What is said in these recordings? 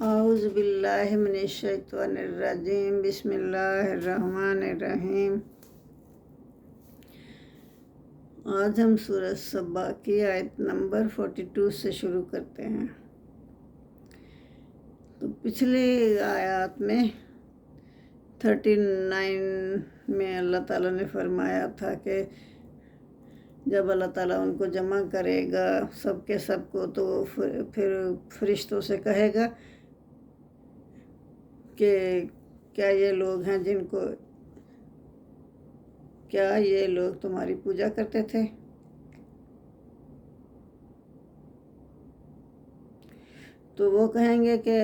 اعوذ باللہ من الشیطان الرجیم بسم اللہ الرحمن الرحیم۔ آج ہم سورہ سبا کی آیت نمبر 42 سے شروع کرتے ہیں۔ تو پچھلی آیات میں 39 میں اللہ تعالیٰ نے فرمایا تھا کہ جب اللہ تعالیٰ ان کو جمع کرے گا سب کے سب کو، تو پھر فرشتوں سے کہے گا کہ کیا یہ لوگ ہیں کیا یہ لوگ تمہاری پوجا کرتے تھے؟ تو وہ کہیں گے کہ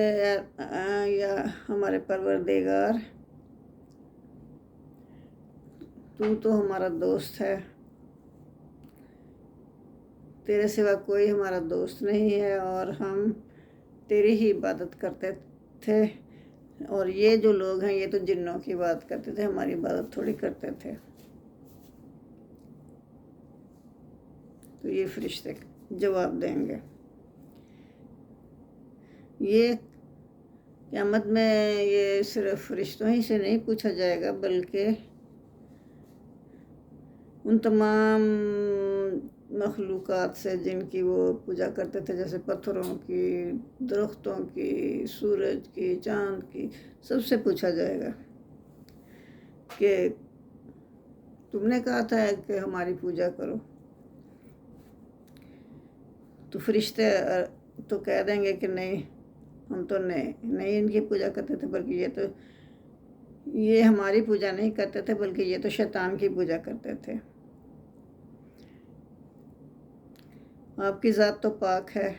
یا ہمارے پروردگار، تو ہمارا دوست ہے، تیرے سوا کوئی ہمارا دوست نہیں ہے، اور ہم تیری ہی عبادت کرتے تھے، اور یہ جو لوگ ہیں یہ تو جنوں کی عبادت کرتے تھے، ہماری عبادت تھوڑی کرتے تھے۔ تو یہ فرشتے جواب دیں گے۔ یہ قیامت میں یہ صرف فرشتوں ہی سے نہیں پوچھا جائے گا، بلکہ ان تمام مخلوقات سے جن کی وہ پوجا کرتے تھے، جیسے پتھروں کی، درختوں کی، سورج کی، چاند کی، سب سے پوچھا جائے گا کہ تم نے کہا تھا کہ ہماری پوجا کرو۔ تو فرشتے تو کہہ دیں گے کہ نہیں، ہم تو نہیں ان کی پوجا کرتے تھے، بلکہ یہ ہماری پوجا نہیں کرتے تھے، بلکہ یہ تو شیطان کی پوجا کرتے تھے۔ آپ کی ذات تو پاک ہے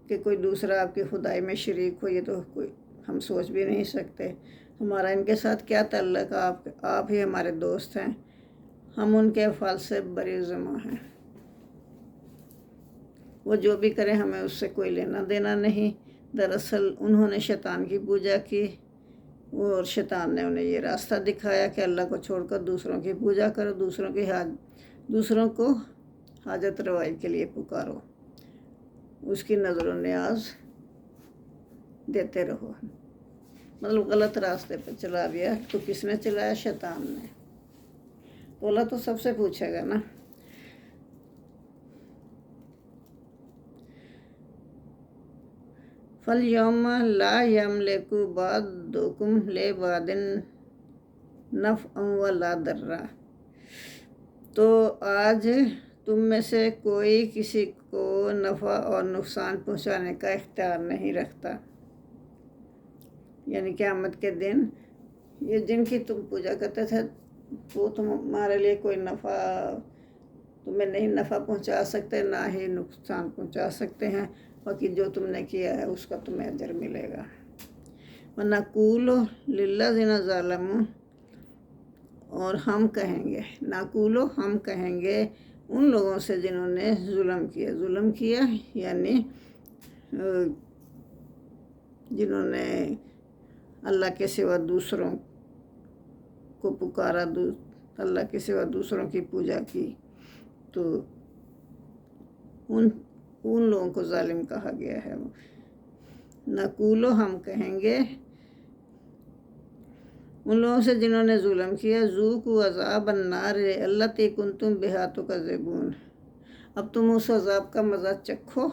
کہ کوئی دوسرا آپ کی خدائی میں شریک ہو، یہ تو ہم سوچ بھی نہیں سکتے۔ ہمارا ان کے ساتھ کیا تعلق؟ آپ ہی ہمارے دوست ہیں، ہم ان کے افعال سے بری ذمہ ہیں، وہ جو بھی کریں ہمیں اس سے کوئی لینا دینا نہیں۔ دراصل انہوں نے شیطان کی پوجا کی، اور شیطان نے انہیں یہ راستہ دکھایا کہ اللہ کو چھوڑ کر دوسروں کی پوجا کرو، دوسروں کو حاجت روائی کے لیے پکارو، اس کی نظر و نیاز دیتے رہو۔ مطلب غلط راستے پہ چلا گیا۔ تو کس نے چلایا؟ شیطان نے۔ تو اللہ تو سب سے پوچھے گا نا۔ فَالْيَوْمَ لَا يَمْلِكُ بَعْضُكُمْ لِبَعْضٍ نَفْعًا وَلَا ضَرًّا۔ تو آج تم میں سے کوئی کسی کو نفع اور نقصان پہنچانے کا اختیار نہیں رکھتا۔ یعنی قیامت کے دن یہ جن کی تم پوجا کرتے تھے وہ تمہارے لیے کوئی تمہیں نہیں نفع پہنچا سکتے، نہ ہی نقصان پہنچا سکتے ہیں، باقی جو تم نے کیا ہے اس کا تمہیں اجر ملے گا۔ وَنَقُولُ لِلَّذِينَ ظَلَمُوا، اور ہم کہیں گے ان لوگوں سے جنہوں نے ظلم کیا یعنی جنہوں نے اللہ کے سوا دوسروں کو پکارا، اللہ کے سوا دوسروں کی پوجا کی، تو ان لوگوں کو ظالم کہا گیا ہے۔ نقول، ہم کہیں گے ان لوگوں سے جنہوں نے ظلم کیا، ذوقوا عذاب النار التی کنتم بہا تکذبون، اب تم اس عذاب کا مزہ چکھو،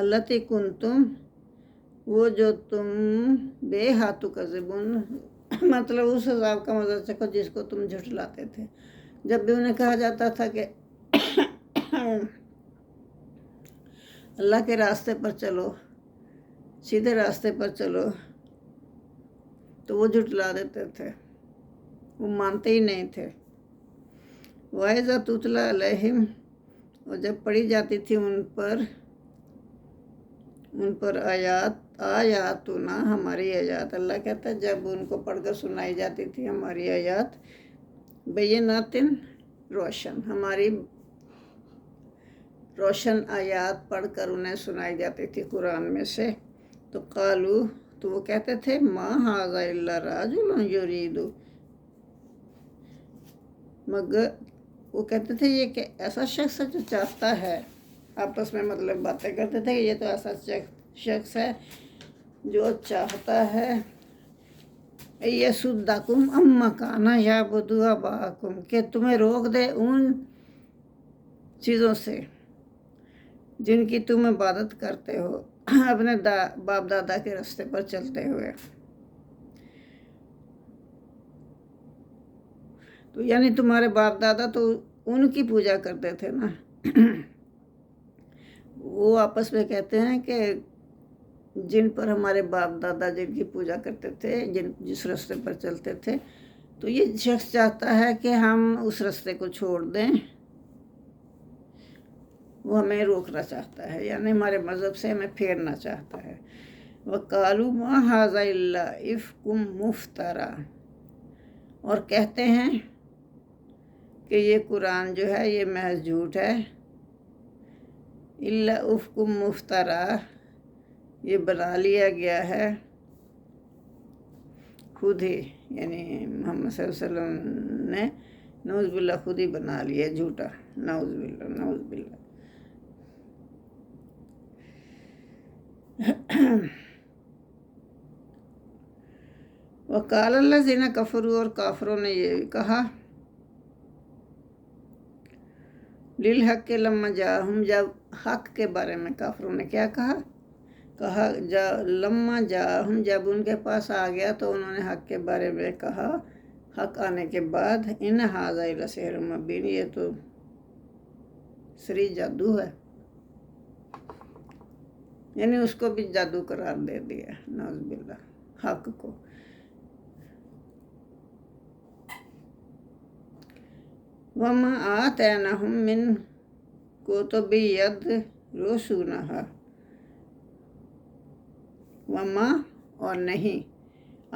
التی کنتم، وہ جو تم بہا تکذبون، مطلب اس عذاب کا مزہ چکھو جس کو تم جھٹلاتے تھے۔ جب بھی انہیں کہا جاتا تھا کہ اللہ کے راستے پر چلو، سیدھے راستے پر چلو، تو وہ جھٹلا دیتے تھے، وہ مانتے ہی نہیں تھے۔ وَإِذَا تُتْلَىٰ عَلَيْهِمْ، اور جب پڑھی جاتی تھی ان پر آیاتنا، ہماری آیات، اللہ کہتا ہے جب ان کو پڑھ کر سنائی جاتی تھی ہماری آیات، بینات، روشن، ہماری روشن آیات پڑھ کر انہیں سنائی جاتی تھی قرآن میں سے، تو قالو، تو وہ کہتے تھے ما ھذا الا رجل یرید، مگر وہ کہتے تھے یہ کہ ایسا شخص ہے جو چاہتا ہے، آپس میں مطلب باتیں کرتے تھے کہ یہ تو ایسا شخص ہے جو چاہتا ہے یسدکم اما کانا یعبدو آباءکم کہ تمہیں روک دے ان چیزوں سے جن کی تم عبادت کرتے ہو اپنے باپ دادا کے راستے پر چلتے ہوئے. تو یعنی تمہارے باپ دادا تو ان کی پوجا کرتے تھے نا. وہ آپس میں کہتے ہیں کہ جن پر ہمارے باپ دادا جن کی پوجا کرتے تھے، جس راستے پر چلتے تھے، تو یہ شخص چاہتا ہے کہ ہم اس راستے کو چھوڑ دیں. وہ ہمیں روکنا چاہتا ہے، یعنی ہمارے مذہب سے ہمیں پھیرنا چاہتا ہے. وَقَالُوا مَا هَٰذَا إِلَّا إِفْكٌ مُفْتَرًى، اور کہتے ہیں کہ یہ قرآن جو ہے یہ محض جھوٹ ہے. إِلَّا إِفْكٌ مُفْتَرًى، یہ بنا لیا گیا ہے خود ہی، یعنی محمد صلی اللہ علیہ وسلم نے نعوذ باللہ خود ہی بنا لیا جھوٹا. نعوذ باللہ نعوذ باللہ. وقال الذین کفروا، اور کافروں نے یہ کہا، للحق لما جاءہم، جب حق کے بارے میں کافروں نے کیا کہا لما جاءہم، جب ان کے پاس آ گیا تو انہوں نے حق کے بارے میں کہا، حق آنے کے بعد، ان ھذا الا سحر مبین، یہ تو صریح جادو ہے. یعنی اس کو بھی جادو قرار دے دیا، نعوذ باللہ، حق کو. وما آتیناہم من کتب یدرسونہا، وما اور نہیں،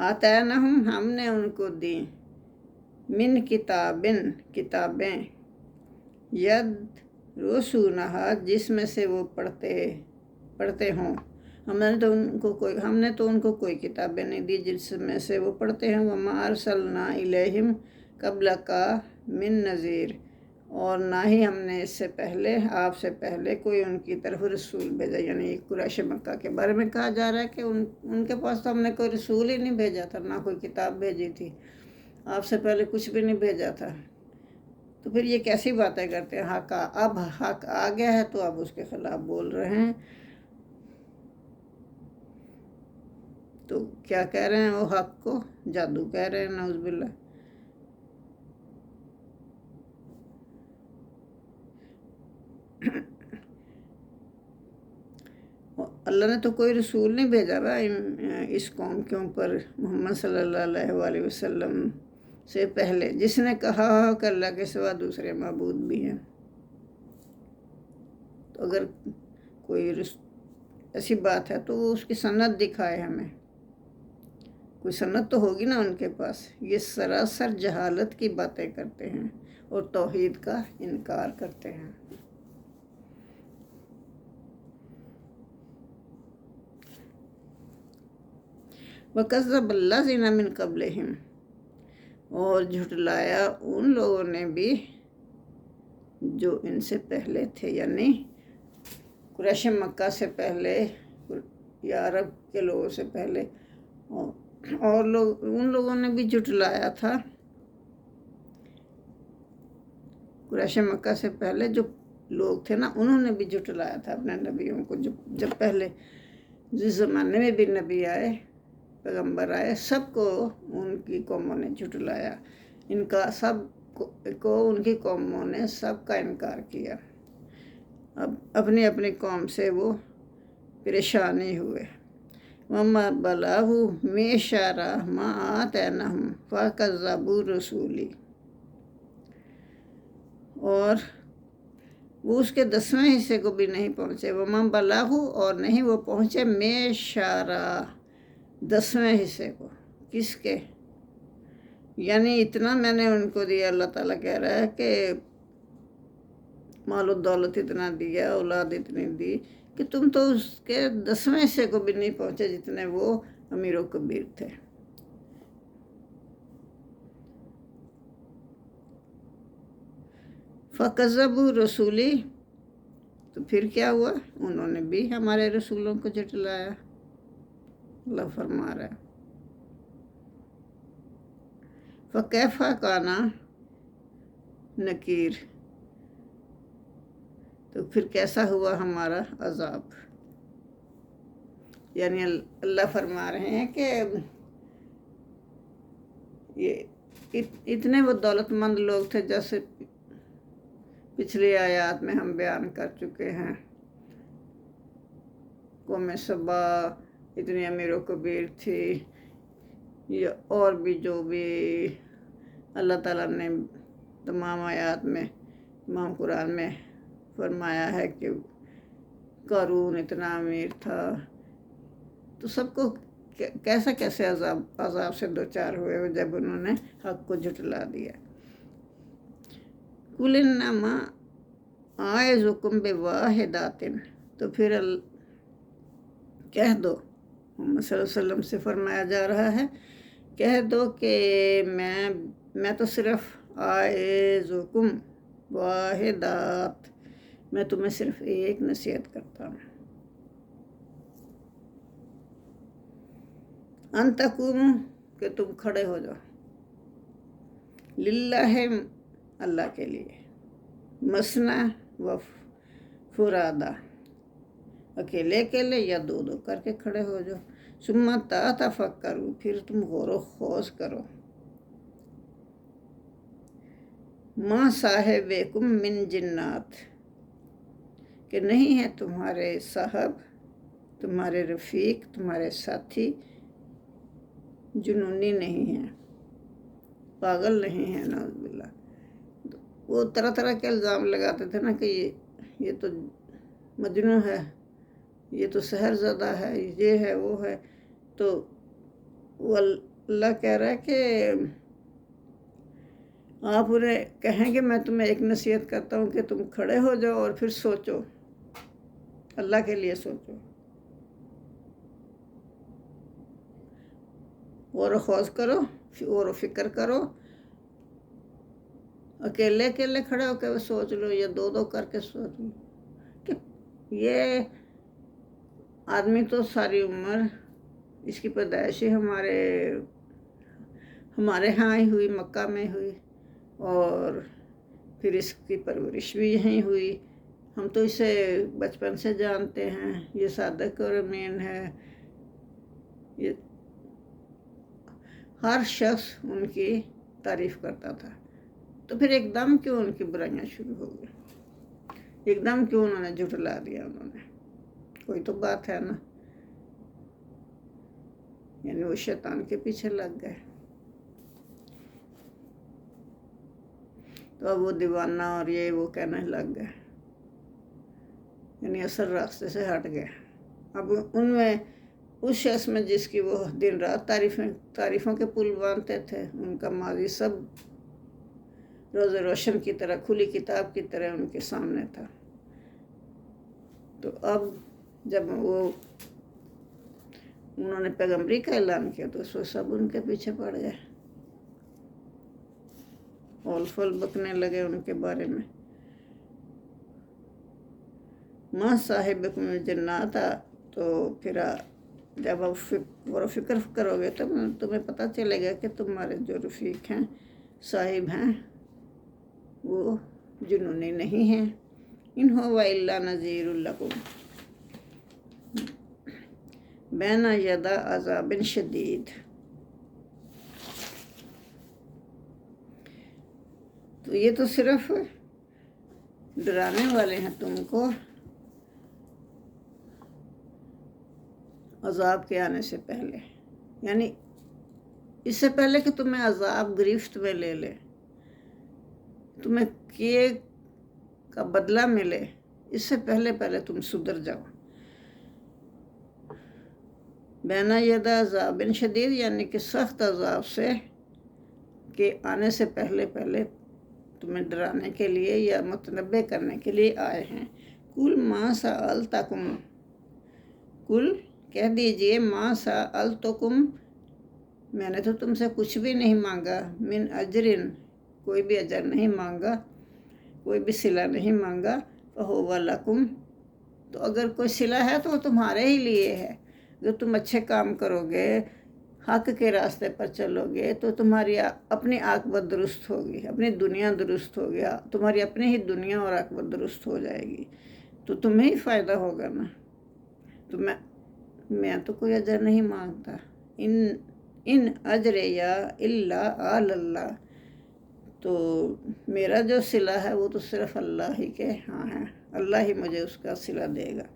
آتیناہم ہم نے ان کو دی، من کتابیں، یدرسونہا جس میں سے وہ پڑھتے ہوں. ہم نے تو ان کو کوئی کتابیں نہیں دی جس میں سے وہ پڑھتے ہیں. وما ارسلنا الیہم قبلک من نذیر، اور نہ ہی ہم نے اس سے پہلے، آپ سے پہلے، کوئی ان کی طرف رسول بھیجا. یعنی قریش مکہ کے بارے میں کہا جا رہا ہے کہ ان کے پاس تو ہم نے کوئی رسول ہی نہیں بھیجا تھا، نہ کوئی کتاب بھیجی تھی، آپ سے پہلے کچھ بھی نہیں بھیجا تھا. تو پھر یہ کیسی باتیں کرتے ہیں؟ اب حق آ گیا ہے تو اب اس کے خلاف بول رہے ہیں. تو کیا کہہ رہے ہیں وہ حق کو؟ جادو کہہ رہے ہیں، نعوذ باللہ. اللہ نے تو کوئی رسول نہیں بھیجا نا اس قوم کے اوپر محمد صلی اللہ علیہ وآلہ وسلم سے پہلے، جس نے کہا ہو کہ اللہ کے سوا دوسرے معبود بھی ہیں. تو اگر کوئی ایسی بات ہے تو وہ اس کی سند دکھائے ہمیں. کوئی سند تو ہوگی نا ان کے پاس. یہ سراسر جہالت کی باتیں کرتے ہیں اور توحید کا انکار کرتے ہیں. وَكَذَّبَ الَّذِينَ مِن قَبْلِهِمْ، اور جھٹلایا ان لوگوں نے بھی جو ان سے پہلے تھے، یعنی قریش مکہ سے پہلے یا عرب کے لوگوں سے پہلے، اور ان لوگوں نے بھی جھٹلایا تھا. قریش مکہ سے پہلے جو لوگ تھے نا، انہوں نے بھی جھٹلایا تھا اپنے نبیوں کو. جب پہلے جس زمانے میں بھی نبی آئے، پیغمبر آئے، سب کو ان کی قوموں نے جھٹلایا. سب کو ان کی قوموں نے سب کا انکار کیا. اب اپنی اپنی قوم سے وہ پریشانی ہوئے. وَمَا بَلَغُوا مِعْشَارَ مَا آتَيْنَاهُمْ فَكَذَّبُوا رُسُولِي، اور وہ اس کے 10ویں حصے کو بھی نہیں پہنچے. وَمَا بَلَغُوا، اور نہیں وہ پہنچے، مِعْشَارَ 10ویں حصے کو. کس کے؟ یعنی اتنا میں نے ان کو دیا. اللہ تعالیٰ کہہ رہا ہے کہ مال و دولت اتنا دیا، اولاد اتنی دی کہ تم تو اس کے 10ویں حصے کو بھی نہیں پہنچے جتنے وہ امیر و کبیر تھے. فَكَذَّبُوا رُسُولِي، تو پھر کیا ہوا؟ انہوں نے بھی ہمارے رسولوں کو جھٹلایا. اللہ فرما رہا ہے فکیفا کانا نکیر، تو پھر کیسا ہوا ہمارا عذاب. یعنی اللہ فرما رہے ہیں کہ یہ اتنے وہ دولت مند لوگ تھے، جیسے پچھلی آیات میں ہم بیان کر چکے ہیں. قوم سبا اتنی امیر و کبیر تھی، یا اور بھی جو بھی اللہ تعالیٰ نے تمام آیات میں، تمام قرآن میں فرمایا ہے کہ قارون اتنا امیر تھا. تو سب کو کیسے عذاب سے دوچار ہوئے جب انہوں نے حق کو جھٹلا دیا. قُلْ إِنَّمَا أَعِظُكُمْ بِوَاحِدَةٍ، تو پھر کہہ دو، محمد صلی اللہ علیہ وسلم سے فرمایا جا رہا ہے، کہہ دو کہ میں تو صرف أَعِظُكُمْ واحدات، میں تمہیں صرف ایک نصیحت کرتا ہوں. ان تقوموا، کہ تم کھڑے ہو جاؤ، للہ، اللہ کے لیے، مثنی و فرادا، اکیلے اکیلے یا دو دو کر کے کھڑے ہو جاؤ. ثم تفکروا، پھر تم غور و خوض کرو. ما صاحبکم من جنات، کہ نہیں ہے تمہارے صاحب، تمہارے رفیق، تمہارے ساتھی جنونی نہیں ہیں، پاگل نہیں ہیں. نعوذ باللہ. وہ طرح طرح کے الزام لگاتے تھے نا کہ یہ تو مجنون ہے، یہ تو سحر زدہ ہے، یہ ہے وہ ہے. تو وہ اللہ کہہ رہا ہے کہ آپ انہیں کہیں کہ میں تمہیں ایک نصیحت کرتا ہوں کہ تم کھڑے ہو جاؤ اور پھر سوچو، اللہ کے لیے سوچو، غور و خوض کرو، غور و فکر کرو. اکیلے اکیلے کھڑے ہو کے سوچ لو یا دو دو کر کے سوچ لو. کہ یہ آدمی تو ساری عمر، اس کی پیدائش ہی ہمارے ہاں ہی ہوئی، مکہ میں ہوئی، اور پھر اس کی پرورش بھی یہیں ہوئی. ہم تو اسے بچپن سے جانتے ہیں، یہ صادق اور امین ہے. یہ ہر شخص ان کی تعریف کرتا تھا. تو پھر ایک دم کیوں ان کی برائیاں شروع ہو گئی؟ ایک دم کیوں انہوں نے جھٹلا دیا؟ انہوں نے کوئی تو بات ہے نا. یعنی وہ شیطان کے پیچھے لگ گئے. تو اب وہ دیوانہ اور یہ وہ کہنے لگ گئے، یعنی اصل راستے سے ہٹ گئے. اب ان میں اس شخص میں جس کی وہ دن رات تعریفوں کے پل باندھتے تھے، ان کا ماضی سب روز روشن کی طرح، کھلی کتاب کی طرح ان کے سامنے تھا. تو اب جب انہوں نے پیغمبری کا اعلان کیا تو اس وقت سب ان کے پیچھے پڑ گئے، اول فل بکنے لگے ان کے بارے میں. ماں صاحبکم من جنات، تو پھر جب آپ غور و فکر کرو گے تو تمہیں پتہ چلے گا کہ تمہارے جو رفیق ہیں، صاحب ہیں، وہ جنونی نہیں ہیں. ان هو الا نذیر لکم بین یدی عذاب شدید. تو یہ تو صرف ڈرانے والے ہیں تم کو عذاب کے آنے سے پہلے، یعنی اس سے پہلے کہ تمہیں عذاب گرفت میں لے لے، تمہیں کیے کا بدلہ ملے، اس سے پہلے تم سدھر جاؤ. بین یدی عذاب شدید، یعنی کہ سخت عذاب سے کے آنے سے پہلے تمہیں ڈرانے کے لیے یا متنبع کرنے کے لیے آئے ہیں. قُلْ مَا سَأَلْتُكُمْ، قُلْ کہہ دیجئے، مَا سَأَلْتُكُمْ، میں نے تو تم سے کچھ بھی نہیں مانگا، من اجرن، کوئی بھی اجر نہیں مانگا، کوئی بھی صلہ نہیں مانگا. فَهُوَ لَكُمْ، تو اگر کوئی صلہ ہے تو وہ تمہارے ہی لیے ہے. اگر تم اچھے کام کرو گے، حق کے راستے پر چلو گے، تو تمہاری اپنی عاقبت درست ہوگی، اپنی دنیا درست ہوگی، تمہاری اپنی ہی دنیا اور عاقبت درست ہو جائے گی، تو تمہیں ہی فائدہ ہوگا نا۔ تو میں تو کوئی اجر نہیں مانگتا، ان اجریہ الا علی اللہ، تو میرا جو صلہ ہے وہ تو صرف اللہ ہی کے ہاں ہے، اللہ ہی مجھے اس کا صلہ دے گا۔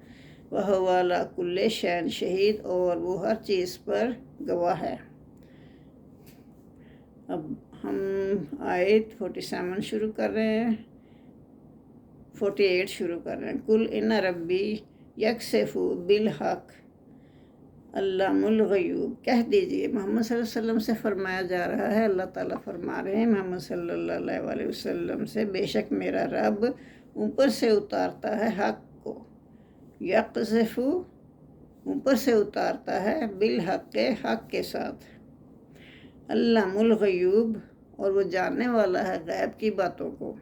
وَهُوَ عَلَىٰ كُلِّ شَيْءٍ شہید، اور وہ ہر چیز پر گواہ ہے۔ اب ہم آیت 47 شروع کر رہے ہیں، 48 شروع کر رہے ہیں۔ قُلْ إِنَّ رَبِّي يَقْذِفُ بِالْحَقِّ عَلَّامُ الْغُیُوبِ، کہہ دیجئے، محمد صلی اللہ علیہ وسلم سے فرمایا جا رہا ہے، اللہ تعالیٰ فرما رہے ہیں محمد صلی اللہ علیہ وسلم سے، بے شک میرا رب اوپر سے اتارتا ہے حق کو، یقذف اوپر سے اتارتا ہے، بالحق حق کے ساتھ، علام الغیوب اور وہ جاننے والا ہے غیب کی باتوں کو۔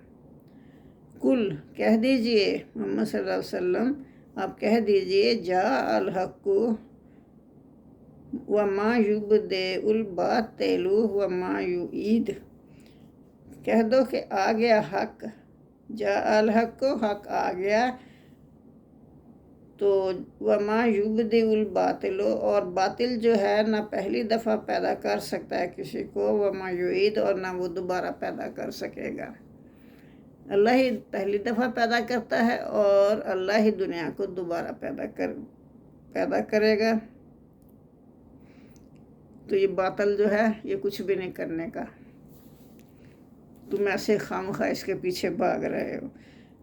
کل کہہ دیجئے محمد صلی اللہ علیہ وسلم، آپ کہہ دیجئے، جاء الحق وما یبدئ الباطل وما یعید، کہہ دو کہ آ گیا حق، جاء الحق، حق آ گیا، تو وما یبدئ الباطل، اور باطل جو ہے نہ پہلی دفعہ پیدا کر سکتا ہے کسی کو، وما یعید، اور نہ وہ دوبارہ پیدا کر سکے گا۔ اللہ ہی پہلی دفعہ پیدا کرتا ہے اور اللہ ہی دنیا کو دوبارہ پیدا کرے گا، تو یہ باطل جو ہے یہ کچھ بھی نہیں کرنے کا، تم ایسے خامخواہ اس کے پیچھے بھاگ رہے ہو۔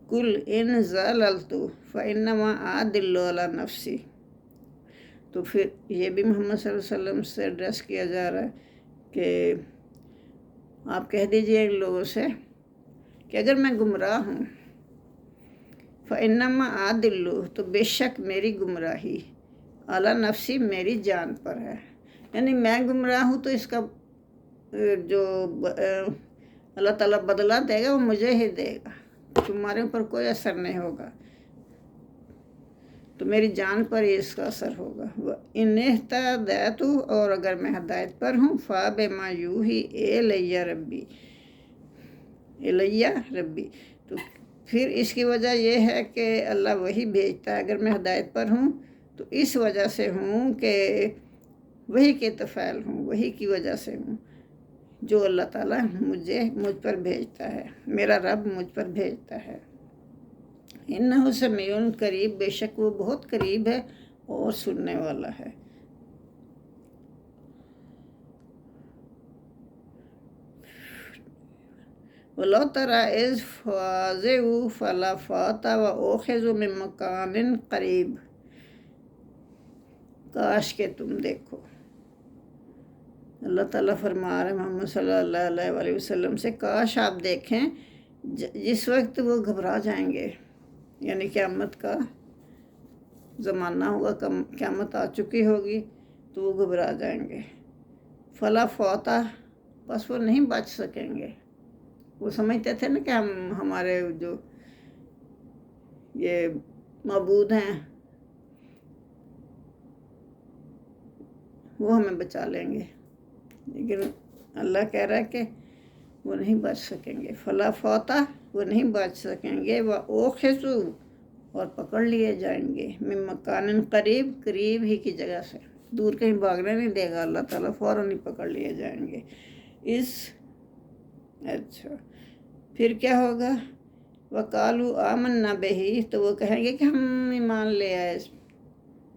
کل ان ضللت فانما اضل علی نفسی، تو پھر یہ بھی محمد صلی اللہ علیہ وسلم سے ایڈریس کیا جا رہا ہے کہ آپ کہہ دیجئے ان لوگوں سے کہ اگر میں گمراہ ہوں، فانما اضل، تو بے شک میری گمراہی، علی نفسی، میری جان پر ہے، یعنی میں گمراہ ہوں تو اس کا جو اللہ تعالیٰ بدلہ دے گا وہ مجھے ہی دے گا، تمہارے اوپر کوئی اثر نہیں ہوگا، تو میری جان پر ہی اس کا اثر ہوگا۔ ان اہتدیت، اور اگر میں ہدایت پر ہوں، فبما یوحی الی ربی، تو پھر اس کی وجہ یہ ہے کہ اللہ وہی بھیجتا ہے، اگر میں ہدایت پر ہوں تو اس وجہ سے ہوں کہ وہی کے طفیل ہوں، وہی کی وجہ سے ہوں جو اللہ تعالیٰ مجھ پر بھیجتا ہے، میرا رب مجھ پر بھیجتا ہے۔ انہ سمیع قریب، بے شک وہ بہت قریب ہے اور سننے والا ہے۔ وَلَوْ تَرَىٰ إِذْ فَزِعُوا فَلَا فَاتَ وَأُخِذُوا مِن مَّكَانٍ قَرِيبٍ، کاش کہ تم دیکھو، اللہ تعالیٰ فرما رہے ہیں محمد صلی اللہ علیہ وسلم سے، کاش آپ دیکھیں جس وقت وہ گھبرا جائیں گے، یعنی قیامت کا زمانہ ہوگا، قیامت آ چکی ہوگی تو وہ گھبرا جائیں گے، فلا فوتا، بس وہ نہیں بچ سکیں گے۔ وہ سمجھتے تھے نا کہ ہمارے جو یہ معبود ہیں وہ ہمیں بچا لیں گے، لیکن اللہ کہہ رہا ہے کہ وہ نہیں بچ سکیں گے، فلا فوتا، وہ نہیں بچ سکیں گے، وَأُخِذُوا، اور پکڑ لیے جائیں گے، من مکان قریب، قریب ہی کی جگہ سے، دور کہیں بھاگنے نہیں دے گا اللہ تعالیٰ، فوراً ہی پکڑ لیے جائیں گے۔ اچھا پھر کیا ہوگا؟ وَقَالُوا آمَنَّا بِهِ، تو وہ کہیں گے کہ ہم ایمان لے آئے،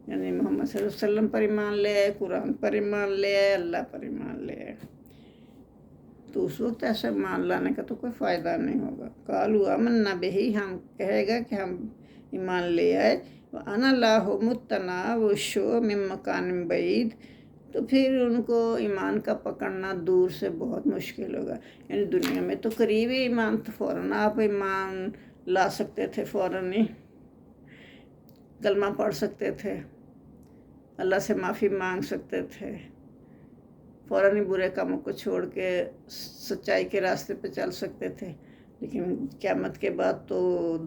یعنی محمد صلی اللہ علیہ وسلم پر ایمان لے آئے، قرآن پر ایمان لے آئے، اللہ پر ایمان لے آئے، تو اس وقت ایسا ایمان لانے کا تو کوئی فائدہ نہیں ہوگا۔ قَالُوا آمَنَّا بِهِ، ہم کہے گا کہ ہم ایمان لے آئے، وَأَنَا اللَّهُ مُتَّنَاوِشُ مِن مَّكَانٍ بَعِيدٍ، تو پھر ان کو ایمان کا پکڑنا دور سے بہت مشکل ہوگا، یعنی دنیا میں تو قریب ہی ایمان تو فوراً آپ ایمان لا سکتے تھے، فوراً ہی کلمہ پڑھ سکتے تھے، اللہ سے معافی مانگ سکتے تھے، فوراً ہی برے کاموں کو چھوڑ کے سچائی کے راستے پہ چل سکتے تھے، لیکن قیامت کے بعد تو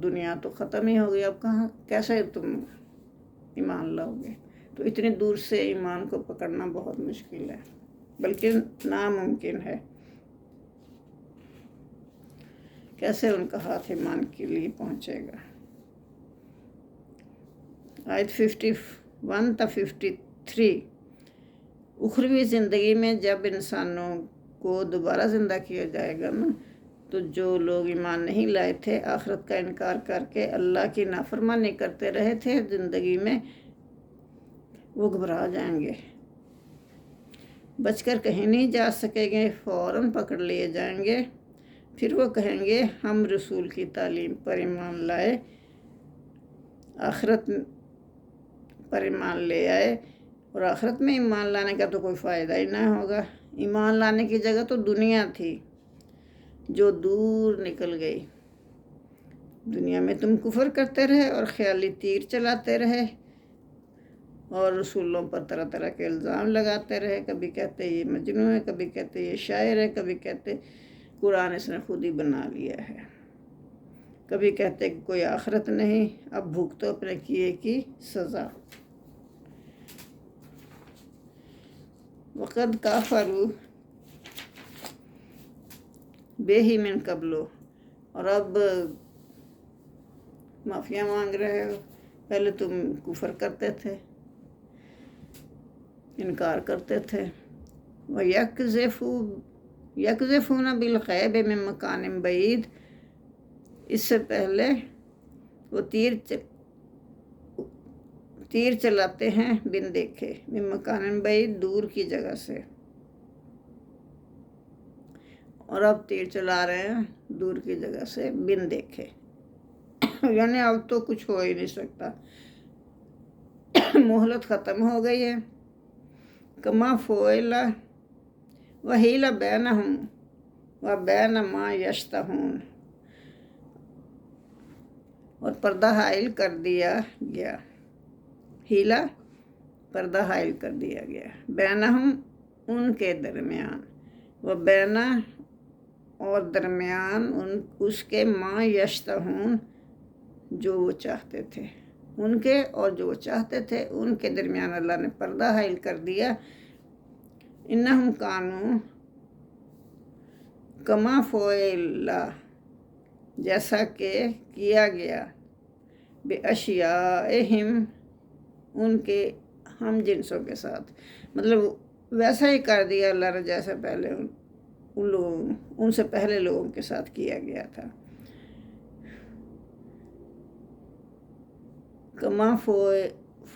دنیا تو ختم ہی ہو گئی، اب کیسے تم ایمان لاؤ گے؟ تو اتنی دور سے ایمان کو پکڑنا بہت مشکل ہے، بلکہ ناممکن ہے۔ کیسے ان کا ہاتھ ایمان کے لیے پہنچے گا؟ آیت 51 تا 53۔ اخروی زندگی میں جب انسانوں کو دوبارہ زندہ کیا جائے گا نا، تو جو لوگ ایمان نہیں لائے تھے، آخرت کا انکار کر کے اللہ کی نافرمانی کرتے رہے تھے زندگی میں، وہ گھبرا جائیں گے، بچ کر کہیں نہیں جا سکیں گے، فوراً پکڑ لیے جائیں گے۔ پھر وہ کہیں گے ہم رسول کی تعلیم پر ایمان لائے، آخرت پر ایمان لے آئے، اور آخرت میں ایمان لانے کا تو کوئی فائدہ ہی نہ ہوگا۔ ایمان لانے کی جگہ تو دنیا تھی جو دور نکل گئی۔ دنیا میں تم کفر کرتے رہے اور خیالی تیر چلاتے رہے اور رسولوں پر طرح طرح کے الزام لگاتے رہے، کبھی کہتے یہ مجنون ہے، کبھی کہتے یہ شاعر ہے، کبھی کہتے قرآن اس نے خود ہی بنا لیا ہے، کبھی کہتے کہ کوئی آخرت نہیں، اب بھگتو اپنے کیے کی سزا۔ وقد کافروا بہ من قبل، اور اب معافیاں مانگ رہے ہو، پہلے تم کفر کرتے تھے، انکار کرتے تھے۔ یقذفون بالغیب من مکان بعید، اس سے پہلے وہ تیر چلاتے ہیں بن دیکھے، من مکان بعید، دور کی جگہ سے، اور اب تیر چلا رہے ہیں دور کی جگہ سے بن دیکھے، یعنی اب تو کچھ ہو ہی نہیں سکتا، مہلت ختم ہو گئی ہے۔ کما فعل وحیل بینہم وبین ما یشتہون، اور پردہ حائل کر دیا گیا، ہیلا پردہ حائل کر دیا گیا، بینہم ان کے درمیان، وبین اور درمیان اس کے، ما یشتہون جو وہ چاہتے تھے، ان کے اور جو وہ چاہتے تھے ان کے درمیان اللہ نے پردہ حائل کر دیا۔ انہم کانوا کما فعل، جیسا کہ کیا گیا، باشیائہم ان کے ہم جنسوں کے ساتھ، مطلب ویسا ہی کر دیا اللہ نے جیسا پہلے ان سے پہلے لوگوں کے ساتھ کیا گیا تھا۔ کما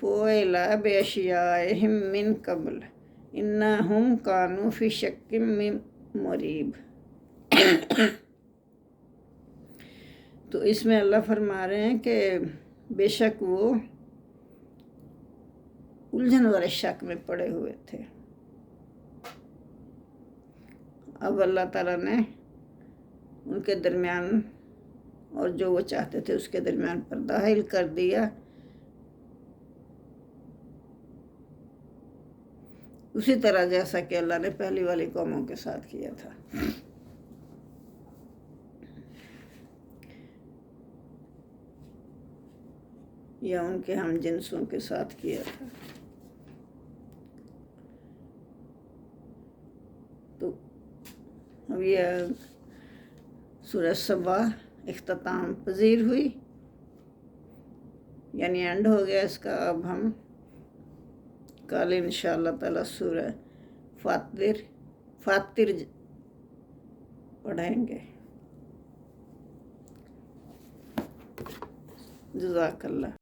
فعل باشیائہم من قبل انہم کانوا فی شک مریب۔ تو اس میں اللہ فرما رہے ہیں کہ بے شک وہ الجھن والے شک میں پڑے ہوئے تھے، اب اللہ تعالیٰ نے ان کے درمیان اور جو وہ چاہتے تھے اس کے درمیان پردہ حائل کر دیا، اسی طرح جیسا کہ اللہ نے پہلی والی قوموں کے ساتھ کیا تھا۔ یا ان کے ہم جنسوں کے ساتھ کیا تھا۔ تو اب یہ سورہ سبا اختتام پذیر ہوئی، یعنی اینڈ ہو گیا اس کا۔ اب ہم کل انشاءاللہ تعالیٰ سورہ فاطر پڑھیں گے۔ جزاک اللہ۔